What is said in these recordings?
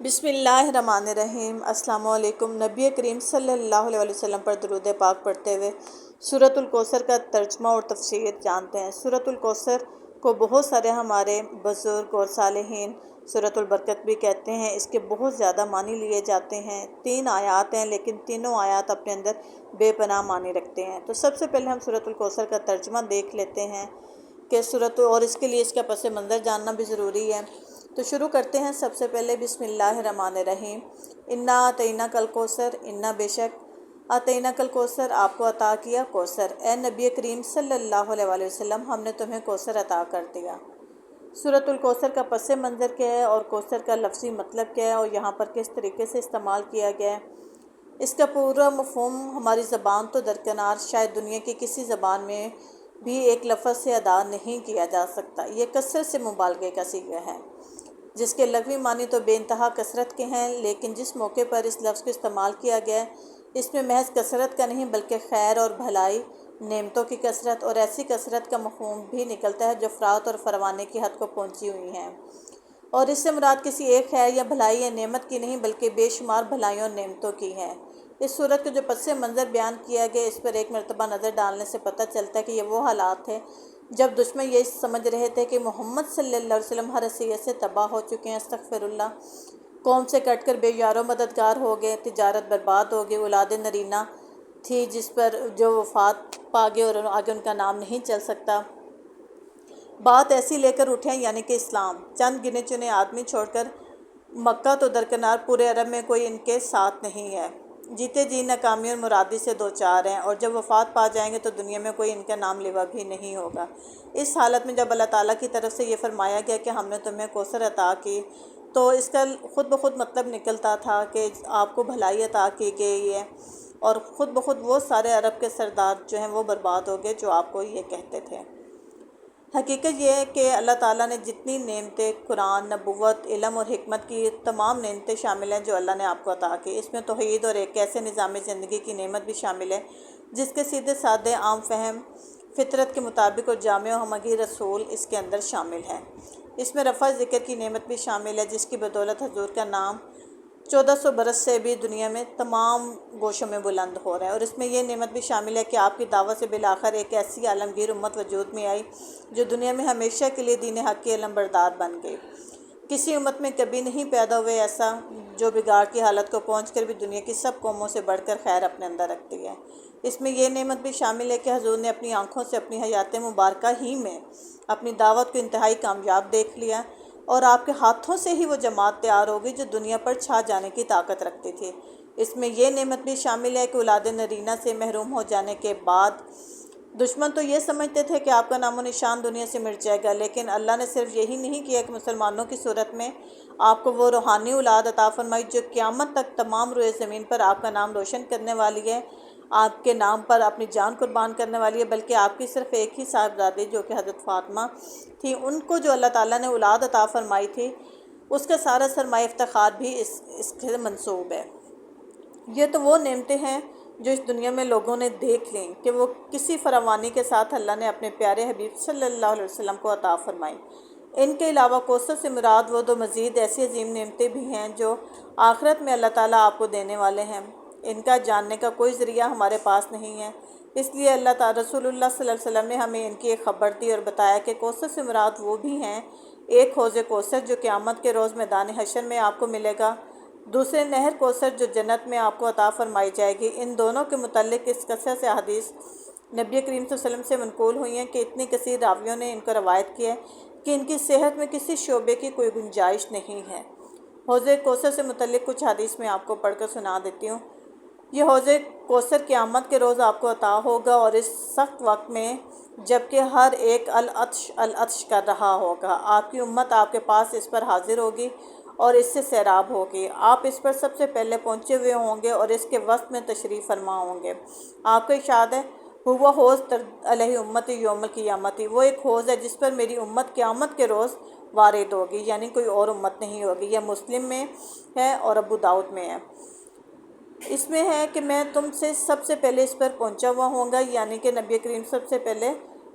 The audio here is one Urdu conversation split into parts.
بسم اللہ الرحمن الرحیم۔ السلام علیکم۔ نبی کریم صلی اللہ علیہ وسلم پر درود پاک پڑھتے ہوئے سورۃ الکوثر کا ترجمہ اور تفسیر جانتے ہیں۔ سورۃ الکوثر کو بہت سارے ہمارے بزرگ اور صالحین سورۃ البرکت بھی کہتے ہیں۔ اس کے بہت زیادہ معنی لیے جاتے ہیں۔ 3 آیات ہیں، لیکن تینوں آیات اپنے اندر بے پناہ معنی رکھتے ہیں۔ تو سب سے پہلے ہم سورۃ الکوثر کا ترجمہ دیکھ لیتے ہیں کہ اور اس کے لیے اس کا پس منظر جاننا بھی ضروری ہے۔ تو شروع کرتے ہیں سب سے پہلے بسم اللہ الرحمن الرحیم۔ انا اعطیناک الکوثر، انا بے شک اعطیناک الکوثر آپ کو عطا کیا کوثر۔ اے نبی کریم صلی اللہ علیہ وآلہ وسلم ہم نے تمہیں کوثر عطا کر دیا۔ سورۃ الکوثر کا پس منظر کیا ہے اور کوثر کا لفظی مطلب کیا ہے اور یہاں پر کس طریقے سے استعمال کیا گیا ہے، اس کا پورا مفہوم ہماری زبان تو درکنار شاید دنیا کی کسی زبان میں بھی ایک لفظ سے ادا نہیں کیا جا سکتا۔ یہ کثرت سے مبالغے کا صیغہ ہے، جس کے لغوی معنی تو بے انتہا کثرت کے ہیں، لیکن جس موقع پر اس لفظ کو استعمال کیا گیا ہے اس میں محض کثرت کا نہیں بلکہ خیر اور بھلائی، نعمتوں کی کثرت اور ایسی کثرت کا مفہوم بھی نکلتا ہے جو افراط اور فراوانی کی حد کو پہنچی ہوئی ہیں، اور اس سے مراد کسی ایک خیر یا بھلائی یا نعمت کی نہیں بلکہ بے شمار بھلائیوں اور نعمتوں کی ہے۔ اس صورت کا جو پس منظر بیان کیا گیا اس پر ایک مرتبہ نظر ڈالنے سے پتہ چلتا ہے کہ یہ وہ حالات تھے جب دشمن یہ سمجھ رہے تھے کہ محمد صلی اللہ علیہ وسلم ہر حیثیت سے تباہ ہو چکے ہیں، استغفر اللہ، قوم سے کٹ کر بے یار و مددگار ہو گئے، تجارت برباد ہو گئی، اولاد نرینہ تھی جس پر جو وفات پا گئے اور آگے ان کا نام نہیں چل سکتا۔ بات ایسی لے کر اٹھے یعنی کہ اسلام، چند گنے چنے آدمی چھوڑ کر مکہ تو درکنار پورے عرب میں کوئی ان کے ساتھ نہیں ہے، جیتے جی ناکامی اور مرادی سے دوچار ہیں، اور جب وفات پا جائیں گے تو دنیا میں کوئی ان کا نام لیوا بھی نہیں ہوگا۔ اس حالت میں جب اللہ تعالیٰ کی طرف سے یہ فرمایا گیا کہ ہم نے تمہیں کوثر عطا کی، تو اس کا خود بخود مطلب نکلتا تھا کہ آپ کو بھلائی عطا کی گئی ہے، اور خود بخود وہ سارے عرب کے سردار جو ہیں وہ برباد ہو گئے جو آپ کو یہ کہتے تھے۔ حقیقت یہ ہے کہ اللہ تعالیٰ نے جتنی نعمتیں قرآن، نبوت، علم اور حکمت کی تمام نعمتیں شامل ہیں جو اللہ نے آپ کو عطا کی، اس میں توحید اور ایک ایسے نظام زندگی کی نعمت بھی شامل ہے جس کے سیدھے سادے عام فہم فطرت کے مطابق اور جامع و ہمگیر رسول اس کے اندر شامل ہے۔ اس میں رفع ذکر کی نعمت بھی شامل ہے جس کی بدولت حضور کا نام 1400 برس سے بھی دنیا میں تمام گوشوں میں بلند ہو رہا ہے، اور اس میں یہ نعمت بھی شامل ہے کہ آپ کی دعوت سے بالآخر ایک ایسی عالمگیر امت وجود میں آئی جو دنیا میں ہمیشہ کے لیے دین حق کی علم بردار بن گئی۔ کسی امت میں کبھی نہیں پیدا ہوئے ایسا جو بگاڑ کی حالت کو پہنچ کر بھی دنیا کی سب قوموں سے بڑھ کر خیر اپنے اندر رکھتی ہے۔ اس میں یہ نعمت بھی شامل ہے کہ حضور نے اپنی آنکھوں سے اپنی حیات مبارکہ ہی میں اپنی دعوت کو انتہائی کامیاب دیکھ لیا، اور آپ کے ہاتھوں سے ہی وہ جماعت تیار ہو گئی جو دنیا پر چھا جانے کی طاقت رکھتی تھی۔ اس میں یہ نعمت بھی شامل ہے کہ اولاد نرینہ سے محروم ہو جانے کے بعد دشمن تو یہ سمجھتے تھے کہ آپ کا نام و نشان دنیا سے مٹ جائے گا، لیکن اللہ نے صرف یہی نہیں کیا کہ مسلمانوں کی صورت میں آپ کو وہ روحانی اولاد عطا فرمائی جو قیامت تک تمام روئے زمین پر آپ کا نام روشن کرنے والی ہے، آپ کے نام پر اپنی جان قربان کرنے والی ہے، بلکہ آپ کی صرف ایک ہی صاحبزادی جو کہ حضرت فاطمہ تھی، ان کو جو اللہ تعالیٰ نے اولاد عطا فرمائی تھی اس کا سارا سرمایہ افتخار بھی اس کے منسوب ہے۔ یہ تو وہ نعمتیں ہیں جو اس دنیا میں لوگوں نے دیکھ لیں کہ وہ کسی فراوانی کے ساتھ اللہ نے اپنے پیارے حبیب صلی اللہ علیہ وسلم کو عطا فرمائی۔ ان کے علاوہ کوثر سے مراد وہ دو مزید ایسی عظیم نعمتیں بھی ہیں جو آخرت میں اللہ تعالیٰ آپ کو دینے والے ہیں، ان کا جاننے کا کوئی ذریعہ ہمارے پاس نہیں ہے، اس لیے اللہ تعالیٰ رسول اللہ صلی اللہ علیہ وسلم نے ہمیں ان کی ایک خبر دی اور بتایا کہ کوثر سے مراد وہ بھی ہیں، ایک حوض کوثر جو قیامت کے روز میدان حشر میں آپ کو ملے گا، دوسرے نہر کوثر جو جنت میں آپ کو عطا فرمائی جائے گی۔ ان دونوں کے متعلق اس کثرت سے احادیث نبی کریم صلی اللہ علیہ وسلم سے منقول ہوئی ہیں کہ اتنی کثیر راویوں نے ان کو روایت کی ہے کہ ان کی صحت میں کسی شعبے کی کوئی گنجائش نہیں ہے۔ حوض کوثر سے متعلق کچھ حدیث میں آپ کو پڑھ کر سنا دیتی ہوں۔ یہ حوض کوثر قیامت کے روز آپ کو عطا ہوگا، اور اس سخت وقت میں جب کہ ہر ایک العطش العطش کر رہا ہوگا، آپ کی امت آپ کے پاس اس پر حاضر ہوگی اور اس سے سیراب ہوگی، آپ اس پر سب سے پہلے پہنچے ہوئے ہوں گے اور اس کے وسط میں تشریف فرما ہوں گے۔ آپ کا ارشاد ہے ہوا حوض ترد علیہ امتی یوم القیامتی، وہ ایک حوض ہے جس پر میری امت قیامت کے روز وارد ہوگی، یعنی کوئی اور امت نہیں ہوگی۔ یہ مسلم میں ہے اور ابو داؤد میں ہے۔ اس میں ہے کہ میں تم سے سب سے پہلے اس پر پہنچا ہوا ہوں گا، یعنی کہ نبی کریم سب سے پہلے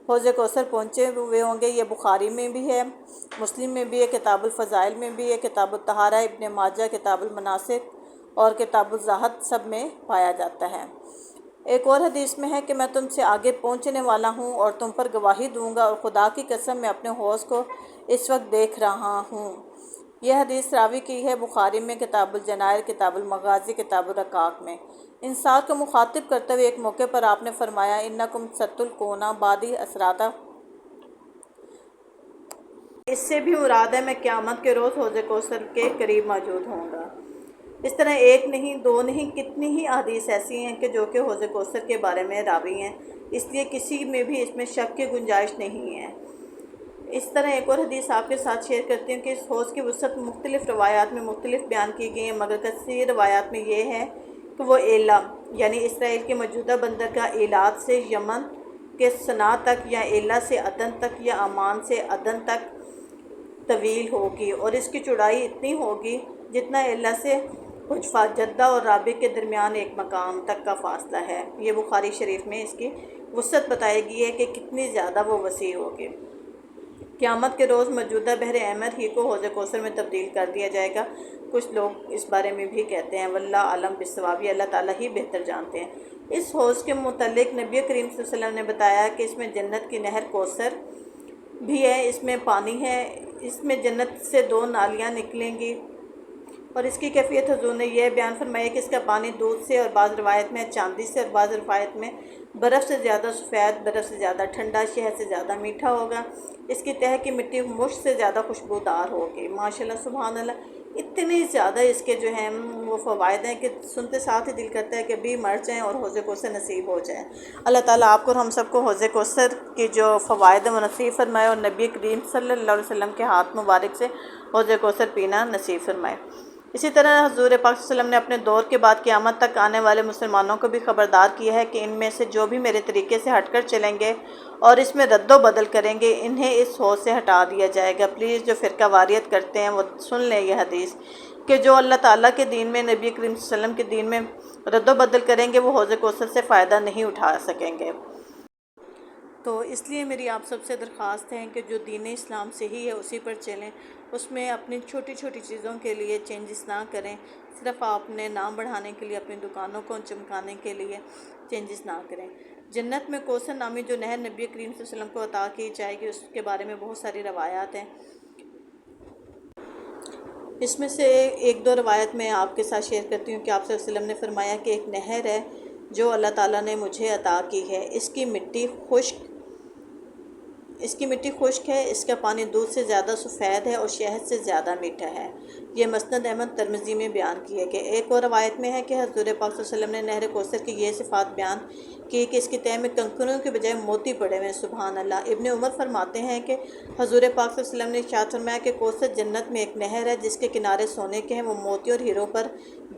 حوض کوثر پہنچے ہوئے ہوں گے۔ یہ بخاری میں بھی ہے، مسلم میں بھی ہے، کتاب الفضائل میں بھی ہے، کتاب الطہارہ، ابن ماجہ، کتاب المناسک اور کتاب الزہد سب میں پایا جاتا ہے۔ ایک اور حدیث میں ہے کہ میں تم سے آگے پہنچنے والا ہوں اور تم پر گواہی دوں گا، اور خدا کی قسم میں اپنے حوض کو اس وقت دیکھ رہا ہوں۔ یہ حدیث راوی کی ہے بخاری میں، کتاب الجنائز، کتاب المغازی، کتاب الرقاق میں۔ انصار کو مخاطب کرتے ہوئے ایک موقع پر آپ نے فرمایا انکم ستلقون بعدی اسراتا، اس سے بھی مراد ہے میں قیامت کے روز حوض کوثر کے قریب موجود ہوں گا۔ اس طرح ایک نہیں، دو نہیں، کتنی ہی احادیث ایسی ہیں کہ جو کہ حوض کوثر کے بارے میں راوی ہیں، اس لیے کسی میں بھی اس میں شک کی گنجائش نہیں ہے۔ اس طرح ایک اور حدیث آپ کے ساتھ شیئر کرتی ہوں کہ اس حوض کی وسعت مختلف روایات میں مختلف بیان کی گئی ہیں، مگر کثیر روایات میں یہ ہے کہ وہ ایلا یعنی اسرائیل کے موجودہ بندرگاہ ایلات سے یمن کے صنعا تک، یا ایلا سے عدن تک، یا عمان سے عدن تک طویل ہوگی، اور اس کی چوڑائی اتنی ہوگی جتنا ایلا سے حجفہ، جدہ اور رابغ کے درمیان ایک مقام تک کا فاصلہ ہے۔ یہ بخاری شریف میں اس کی وسعت بتائی گئی ہے کہ کتنی زیادہ وہ وسیع ہوگی۔ قیامت کے روز موجودہ بحر احمر ہی کو حوض کوثر میں تبدیل کر دیا جائے گا۔ کچھ لوگ اس بارے میں بھی کہتے ہیں، واللہ اعلم بالصواب، اللہ تعالیٰ ہی بہتر جانتے ہیں۔ اس حوض کے متعلق نبی کریم صلی اللہ علیہ وسلم نے بتایا کہ اس میں جنت کی نہر کوثر بھی ہے، اس میں پانی ہے، اس میں جنت سے 2 نالیاں نکلیں گی، اور اس کی کیفیت حضور نے یہ بیان فرمائی کہ اس کا پانی دودھ سے، اور بعض روایت میں چاندی سے، اور بعض روایت میں برف سے زیادہ سفید، برف سے زیادہ ٹھنڈا، شہد سے زیادہ میٹھا ہوگا۔ اس کی تہہ کی مٹی مشک سے زیادہ خوشبودار ہوگی۔ ماشاءاللہ سبحان اللہ، اتنی زیادہ اس کے جو ہیں وہ فوائد ہیں کہ سنتے ساتھ ہی دل کرتا ہے کہ ابھی مر جائیں اور حوض کوثر نصیب ہو جائے۔ اللہ تعالیٰ آپ کو اور ہم سب کو حوض کوثر کی جو فوائد ہیں وہ نصیب فرمائے، اور نبی کریم صلی اللہ علیہ وسلم کے ہاتھ مبارک سے حوض کوثر پینا نصیب فرمائے۔ اسی طرح حضور پاک صلی اللہ علیہ وسلم نے اپنے دور کے بعد قیامت تک آنے والے مسلمانوں کو بھی خبردار کیا ہے کہ ان میں سے جو بھی میرے طریقے سے ہٹ کر چلیں گے اور اس میں رد و بدل کریں گے، انہیں اس حوض سے ہٹا دیا جائے گا۔ پلیز جو فرقہ واریت کرتے ہیں وہ سن لیں یہ حدیث، کہ جو اللہ تعالیٰ کے دین میں، نبی کریم صلی اللہ علیہ وسلم کے دین میں رد و بدل کریں گے، وہ حوض کوثر سے فائدہ نہیں اٹھا سکیں گے۔ تو اس لیے میری آپ سب سے درخواست ہے کہ جو دین اسلام صحیح ہے اسی پر چلیں، اس میں اپنی چھوٹی چھوٹی چیزوں کے لیے چینجز نہ کریں، صرف آپ نے نام بڑھانے کے لیے، اپنی دکانوں کو چمکانے کے لیے چینجز نہ کریں۔ جنت میں کوثر نامی جو نہر نبی کریم صلی اللہ علیہ وسلم کو عطا کی جائے گی، اس کے بارے میں بہت ساری روایات ہیں۔ اس میں سے ایک دو روایت میں آپ کے ساتھ شیئر کرتی ہوں کہ آپ صلی اللہ علیہ وسلم نے فرمایا کہ ایک نہر ہے جو اللہ تعالیٰ نے مجھے عطا کی ہے، اس کی مٹی خشک ہے، اس کا پانی دودھ سے زیادہ سفید ہے اور شہد سے زیادہ میٹھا ہے۔ یہ مسند احمد ترمذی میں بیان کیا گیا۔ ایک اور روایت میں ہے کہ حضور پاک صلی اللہ علیہ وسلم نے نہر کوثر کی یہ صفات بیان کی کہ اس کی تہہ میں کنکروں کے بجائے موتی پڑے ہوئے ہیں۔ سبحان اللہ۔ ابن عمر فرماتے ہیں کہ حضور پاک صلی اللہ علیہ وسلم نے ارشاد فرمایا کہ کوثر جنت میں ایک نہر ہے جس کے کنارے سونے کے ہیں، وہ موتی اور ہیروں پر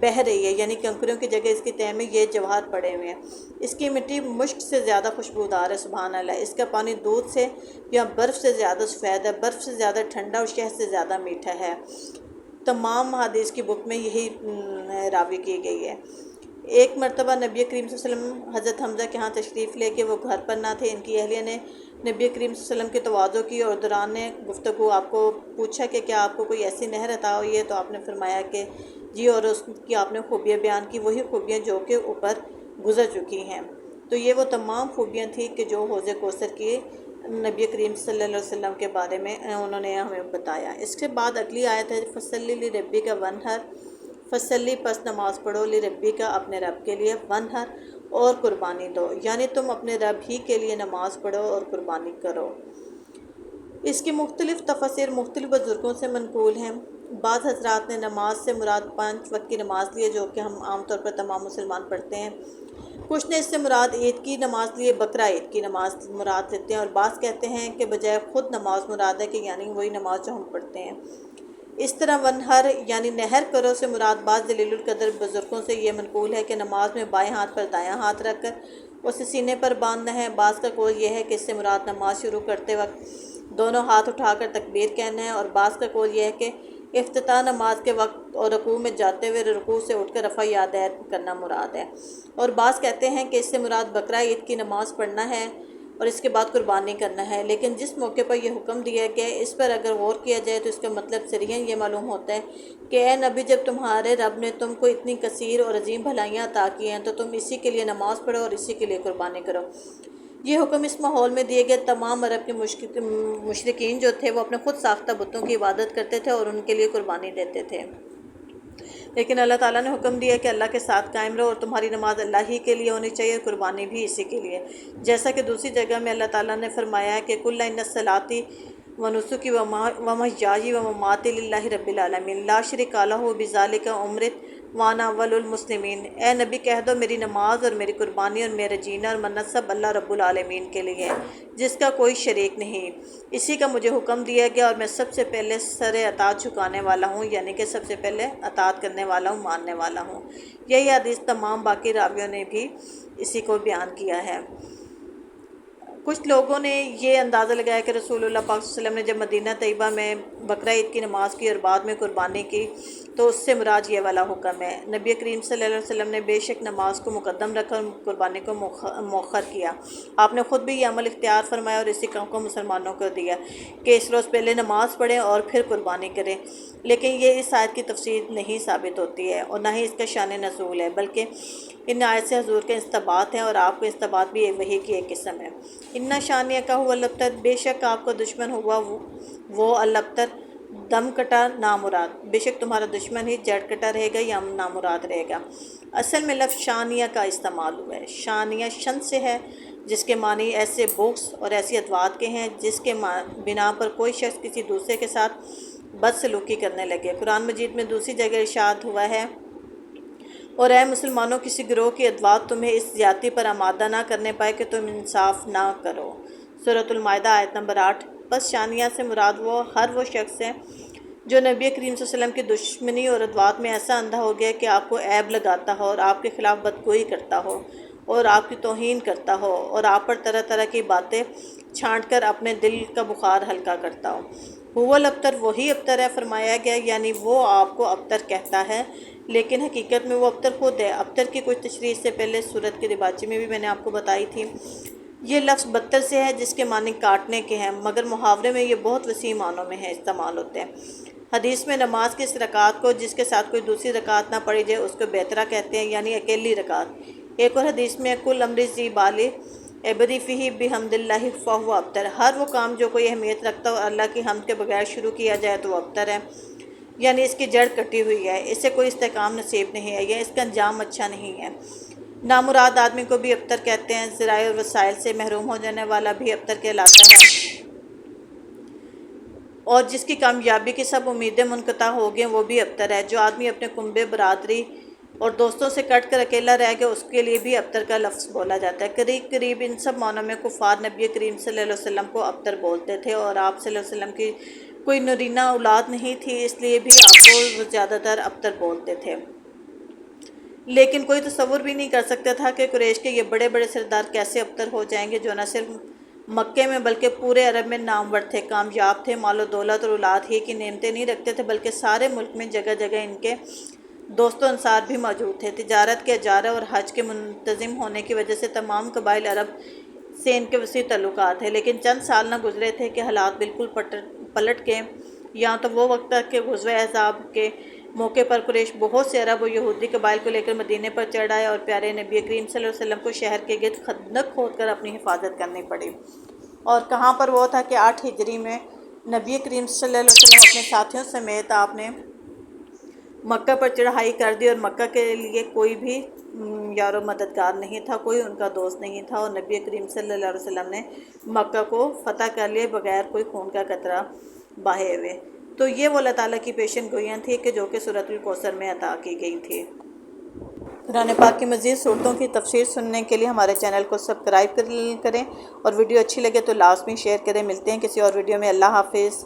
بہہ رہی ہے، یعنی کنکریوں کی جگہ اس کی تہہ میں یہ جواہر پڑے ہوئے ہیں۔ اس کی مٹی مشک سے زیادہ خوشبودار ہے۔ سبحان اللہ۔ اس کا پانی دودھ سے یا برف سے زیادہ سفید ہے، برف سے زیادہ ٹھنڈا اور شہد سے زیادہ میٹھا ہے۔ تمام حدیث کی بک میں یہی راوی کی گئی ہے۔ ایک مرتبہ نبی کریم صلی اللہ علیہ وسلم حضرت حمزہ کے ہاں تشریف لے کے وہ گھر پر نہ تھے، ان کی اہلیہ نے نبی کریم صلی اللہ علیہ وسلم کی تواضع کی اور دوران گفتگو آپ کو پوچھا کہ کیا آپ کو کوئی ایسی نہر عطا ہوئی ہے، تو آپ نے فرمایا کہ جی، اور اس کی آپ نے خوبیاں بیان کی، وہی خوبیاں جو کہ اوپر گزر چکی ہیں۔ تو یہ وہ تمام خوبیاں تھیں کہ جو حوض کوثر کی نبی کریم صلی اللہ علیہ وسلم کے بارے میں انہوں نے ہمیں بتایا۔ اس کے بعد اگلی آیت ہے فصلی لربک وانحر، فصلی پس نماز پڑھو، لربک اپنے رب کے لیے، وانحر اور قربانی دو، یعنی تم اپنے رب ہی کے لیے نماز پڑھو اور قربانی کرو۔ اس کی مختلف تفاسیر مختلف بزرگوں سے منقول ہیں۔ بعض حضرات نے نماز سے مراد 5 وقت کی نماز لی ہے جو کہ ہم عام طور پر تمام مسلمان پڑھتے ہیں۔ کچھ نے اس سے مراد عید کی نماز لیے، بقرہ عید کی نماز مراد لیتے ہیں، اور بعض کہتے ہیں کہ بجائے خود نماز مراد ہے کہ یعنی وہی نماز جو ہم پڑھتے ہیں۔ اس طرح ونہر یعنی نہر کرو سے مراد بعض جلیل القدر بزرگوں سے یہ منقول ہے کہ نماز میں بائیں ہاتھ پر دایاں ہاتھ رکھ کر اسے سینے پر باندھنا ہے۔ بعض کا قول یہ ہے کہ اس سے مراد نماز شروع کرتے وقت دونوں ہاتھ اٹھا کر تکبیر کہنا ہے، اور بعض کا قول یہ ہے کہ افتتاح نماز کے وقت اور رکوع میں جاتے ہوئے رکوع سے اٹھ کر رفع یدین کرنا مراد ہے، اور بعض کہتے ہیں کہ اس سے مراد بقرہ عید کی نماز پڑھنا ہے، اور اس کے بعد قربانی کرنا ہے۔ لیکن جس موقع پر یہ حکم دیا گیا ہے اس پر اگر غور کیا جائے تو اس کا مطلب صریحاً یہ معلوم ہوتا ہے کہ اے نبی، جب تمہارے رب نے تم کو اتنی کثیر اور عظیم بھلائیاں عطا کی ہیں تو تم اسی کے لیے نماز پڑھو اور اسی کے لیے قربانی کرو۔ یہ حکم اس ماحول میں دیے گئے تمام عرب کے مشرکین جو تھے وہ اپنے خود ساختہ بتوں کی عبادت کرتے تھے اور ان کے لیے قربانی دیتے تھے، لیکن اللہ تعالیٰ نے حکم دیا کہ اللہ کے ساتھ قائم رہو اور تمہاری نماز اللہ ہی کے لیے ہونی چاہیے اور قربانی بھی اسی کے لیے، جیسا کہ دوسری جگہ میں اللہ تعالیٰ نے فرمایا ہے کہ قُلْ إِنَّ صَلَاتِي وَنُسُكِي وَمَحْيَايَ وَمَمَاتِي لِلَّهِ رَبِّ الْعَالَمِينَ لَا شَرِيكَ لَهُ وَبِذَلِكَ أُمِرْتُ وَأَنَا أَوَّلُ الْمُسْلِمِينَ۔ اے نبی کہہ دو میری نماز اور میری قربانی اور میرا جینا اور مرنا سب اللہ رب العالمین کے لیے ہے جس کا کوئی شریک نہیں، اسی کا مجھے حکم دیا گیا اور میں سب سے پہلے سر اطاعت جھکانے والا ہوں، یعنی کہ سب سے پہلے اطاعت کرنے والا ہوں، ماننے والا ہوں۔ یہی حدیث تمام باقی راویوں نے بھی اسی کو بیان کیا ہے۔ کچھ لوگوں نے یہ اندازہ لگایا کہ رسول اللہ پاک صلی اللہ علیہ وسلم نے جب مدینہ طیبہ میں بقرہ عید کی نماز کی اور بعد میں قربانی کی تو اس سے مراد یہ والا حکم ہے۔ نبی کریم صلی اللہ علیہ وسلم نے بے شک نماز کو مقدم رکھا اور قربانی کو مؤخر کیا۔ آپ نے خود بھی یہ عمل اختیار فرمایا اور اسی کام کو مسلمانوں کو دیا کہ اس روز پہلے نماز پڑھیں اور پھر قربانی کریں، لیکن یہ اس آیت کی تفسیر نہیں ثابت ہوتی ہے اور نہ ہی اس کا شان نزول ہے، بلکہ ان آیت سے حضور کے استبات ہیں اور آپ کو استبات بھی وحی کی ایک قسم ہے۔ اِنَّ شَانِئَکَ هُوَ الْأَبْتَرُ، بے شک آپ کا دشمن ہوا وہ الابتر، دم کٹا نامراد، بے شک تمہارا دشمن ہی جڑ کٹا رہے گا یا نامراد رہے گا۔ اصل میں لفظ شانیہ کا استعمال ہوا ہے، شانیہ شن سے ہے جس کے معنی ایسے بغض اور ایسی ادوات کے ہیں جس کے بنا پر کوئی شخص کسی دوسرے کے ساتھ بد سلوکی کرنے لگے۔ قرآن مجید میں دوسری جگہ ارشاد ہوا ہے اور اے مسلمانوں، کسی گروہ کی ادوات تمہیں اس زیادتی پر آمادہ نہ کرنے پائے کہ تم انصاف نہ کرو۔ سورۃ المائدہ آیت نمبر 8۔ بس شانیہ سے مراد ہر وہ شخص ہے جو نبی کریم صلی اللہ علیہ وسلم کی دشمنی اور ادوات میں ایسا اندھا ہو گیا کہ آپ کو عیب لگاتا ہو اور آپ کے خلاف بدگوئی کرتا ہو اور آپ کی توہین کرتا ہو اور آپ پر طرح طرح کی باتیں چھانٹ کر اپنے دل کا بخار ہلکا کرتا ہو۔ هو الابتر، وہی ابتر ہے، فرمایا گیا یعنی وہ آپ کو ابتر کہتا ہے لیکن حقیقت میں وہ ابتر خود ہے۔ ابتر کی کچھ تشریح سے پہلے سورت کے دباچے میں بھی میں نے آپ کو بتائی تھی۔ یہ لفظ بتر سے ہے جس کے معنی کاٹنے کے ہیں، مگر محاورے میں یہ بہت وسیع معنوں میں ہے استعمال ہوتے ہیں۔ حدیث میں نماز کی اس رکعت کو جس کے ساتھ کوئی دوسری رکعت نہ پڑھی جائے اس کو بیترا کہتے ہیں، یعنی اکیلی رکعت۔ ایک اور حدیث میں کل امر ذی بال عبدی فیہ بحمد اللہ فہو ابتر، ہر وہ کام جو کوئی اہمیت رکھتا ہو اللہ کی حمد کے بغیر شروع کیا جائے تو وہ ابتر ہے، یعنی اس کی جڑ کٹی ہوئی ہے، اسے کوئی استحکام نصیب نہیں ہے یا اس کا انجام اچھا نہیں ہے۔ نامراد آدمی کو بھی ابتر کہتے ہیں، ذرائع اور وسائل سے محروم ہو جانے والا بھی ابتر کہلاتا ہے، اور جس کی کامیابی کی سب امیدیں منقطع ہو گئیں وہ بھی ابتر ہے۔ جو آدمی اپنے کنبے، برادری اور دوستوں سے کٹ کر اکیلا رہ گیا اس کے لیے بھی ابتر کا لفظ بولا جاتا ہے۔ قریب ان سب معنوں میں کفار نبی کریم صلی اللہ علیہ وسلم کو ابتر بولتے تھے، اور آپ صلی اللہ علیہ وسلم کی کوئی نرینہ اولاد نہیں تھی، اس لیے بھی آپ کو زیادہ تر ابتر بولتے تھے۔ لیکن کوئی تصور بھی نہیں کر سکتا تھا کہ قریش کے یہ بڑے بڑے سردار کیسے ابتر ہو جائیں گے جو نہ صرف مکے میں بلکہ پورے عرب میں نامور تھے، کامیاب تھے، مال و دولت اور اولاد ہی کی نعمتیں نہیں رکھتے تھے بلکہ سارے ملک میں جگہ جگہ ان کے دوست و انصار بھی موجود تھے۔ تجارت کے، اجارہ اور حج کے منتظم ہونے کی وجہ سے تمام قبائل عرب سے ان کے وسیع تعلقات ہیں، لیکن چند سال نہ گزرے تھے کہ حالات بالکل پلٹ گئے۔ یہاں تو وہ وقت تک کہ غزوہ احزاب کے موقع پر قریش بہت سے عرب و یہودی قبائل کو لے کر مدینے پر چڑھ آئے اور پیارے نبی کریم صلی اللہ علیہ وسلم کو شہر کے گرد خندق کھود کر اپنی حفاظت کرنی پڑی۔ اور کہاں پر وہ تھا کہ 8 ہجری میں نبی کریم صلی اللہ علیہ وسلم اپنے ساتھیوں سمیت آپ نے مکہ پر چڑھائی کر دی اور مکہ کے لیے کوئی بھی یار و مددگار نہیں تھا، کوئی ان کا دوست نہیں تھا، اور نبی کریم صلی اللہ علیہ وسلم نے مکہ کو فتح کر لیے بغیر کوئی خون کا قطرہ بہائے ہوئے۔ تو یہ وہ اللہ تعالیٰ کی پیشن گوئیاں تھیں کہ جو کہ سورۃ الکوثر میں عطا کی گئی تھی۔ قرآن پاک کی مزید صورتوں کی تفسیر سننے کے لیے ہمارے چینل کو سبسکرائب کریں اور ویڈیو اچھی لگے تو لازمی شیئر کریں۔ ملتے ہیں کسی اور ویڈیو میں۔ اللہ حافظ۔